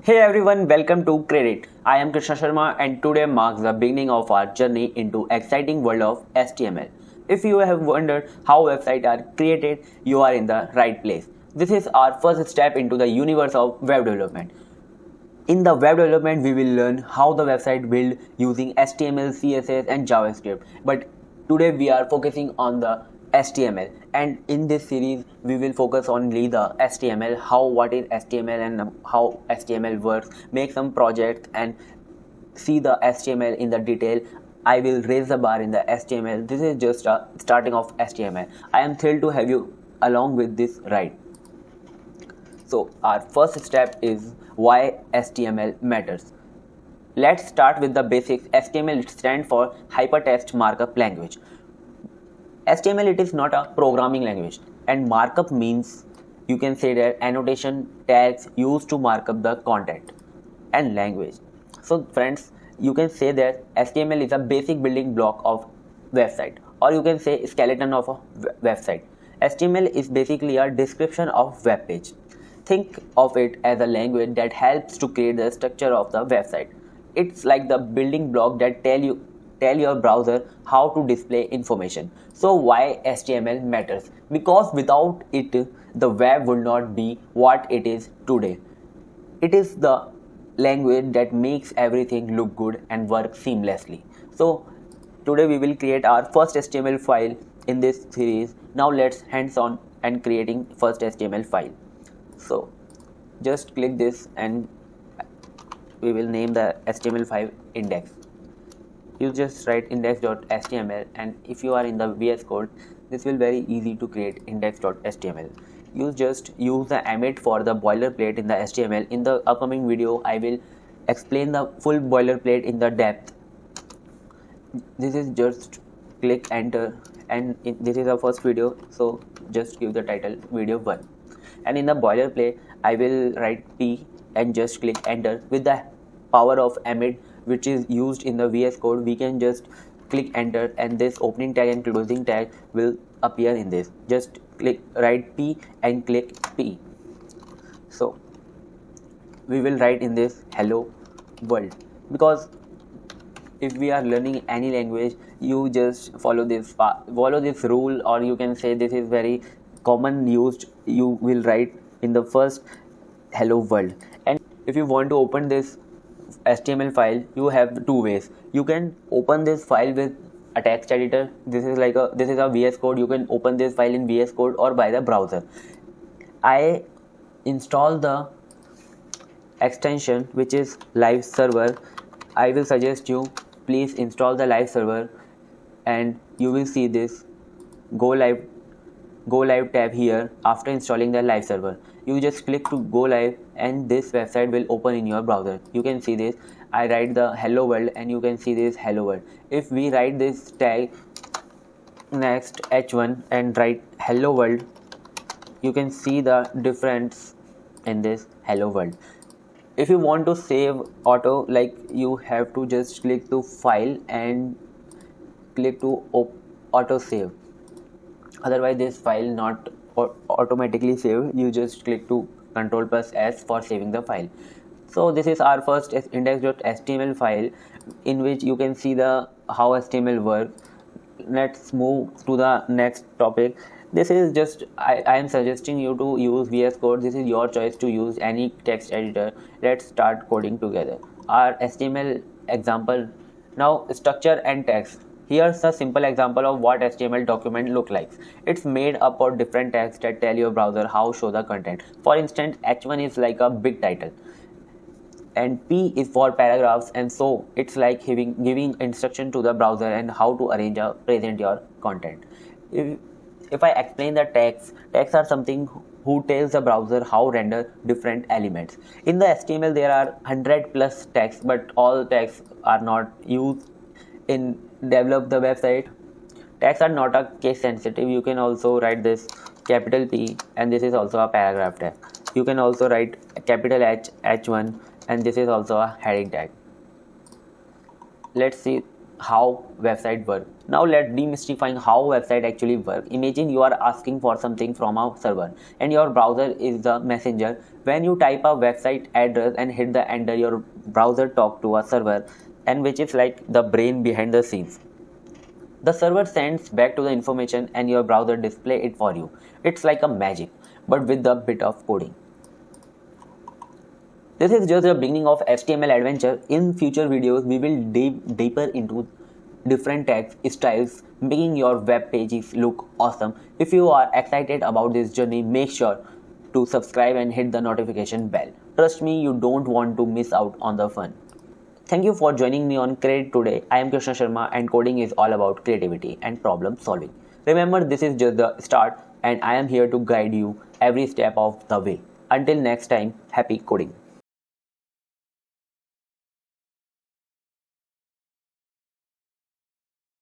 Hey everyone, welcome to Kredict. I am Krishna Sharma and today marks the beginning of our journey into exciting world of HTML. If you have wondered how websites are created, you are in the right place. This is our first step into the universe of web development. In the web development, we will learn how the website build using HTML, CSS and JavaScript. But today we are focusing on the HTML, and in this series we will focus only the HTML, what is HTML and how HTML works, make some projects and see the HTML in the detail. I will raise the bar in the HTML. This is just a starting of HTML. I am thrilled to have you along with this ride. So our first step is why HTML matters. Let's start with the basics. HTML stands for Hypertext Markup Language. HTML it is not a programming language, and markup means you can say that annotation tags used to mark up the content and language. So friends, you can say that HTML is a basic building block of website, or you can say skeleton of a website. HTML is basically a description of web page. Think of it as a language that helps to create the structure of the website. It's like the building block that tell your browser how to display information. So why HTML matters? Because without it, the web would not be what it is today. It is the language that makes everything look good and work seamlessly. So today we will create our first HTML file in this series. Now let's hands on and creating first HTML file. So just click this and we will name the HTML5 index. You just write index.html, and if you are in the VS Code, this will very easy to create index.html. You just use the emit for the boilerplate in the HTML. In the upcoming video, I will explain the full boilerplate in the depth. This is just click enter, and this is our first video, so just give the title video 1. And in the boilerplate, I will write P and just click enter. With the power of emit, which is used in the VS Code, we can just click enter and this opening tag and closing tag will appear in this. Just click write P and click P. So we will write in this hello world, because if we are learning any language, you just follow this rule, or you can say this is very common used. You will write in the first hello world, and if you want to open this HTML file, you have two ways. You can open this file with a text editor. This is a VS Code. You can open this file in VS Code or by the browser. I install the extension which is live server. I will suggest you please install the live server, and you will see this go live tab here. After installing the live server, you just click to go live and this website will open in your browser. You can see this. I write the hello world and you can see this hello world. If we write this tag next h1 and write hello world, you can see the difference in this hello world. If you want to save auto, like you have to just click to file and click to auto save. Otherwise this file not automatically saved. You just click to Ctrl plus S for saving the file. So this is our first index.html file, in which you can see the how HTML works. Let's move to the next topic. This is just I am suggesting you to use VS Code. This is your choice to use any text editor. Let's start coding together. Our HTML example. Now structure and text. Here's a simple example of what HTML document look like. It's made up of different tags that tell your browser how show the content. For instance, H1 is like a big title, and P is for paragraphs, and so it's like giving instruction to the browser and how to present your content. If I explain the tags are something who tells the browser how render different elements. In the HTML there are 100 plus tags, but all tags are not used in develop the website. Tags are not a case sensitive. You can also write this capital P, and this is also a paragraph tag. You can also write capital H1, and this is also a heading tag. Let's see how website work. Now let's demystifying how website actually work. Imagine you are asking for something from a server and your browser is the messenger. When you type a website address and hit the enter, your browser talk to a server, and which is like the brain behind the scenes. The server sends back to the information and your browser display it for you. It's like a magic, but with a bit of coding. This is just the beginning of HTML adventure. In future videos, we will dive deeper into different text styles, making your web pages look awesome. If you are excited about this journey, make sure to subscribe and hit the notification bell. Trust me, you don't want to miss out on the fun. Thank you for joining me on Kredict today. I am Krishna Sharma and coding is all about creativity and problem solving. Remember, this is just the start and I am here to guide you every step of the way. Until next time, happy coding.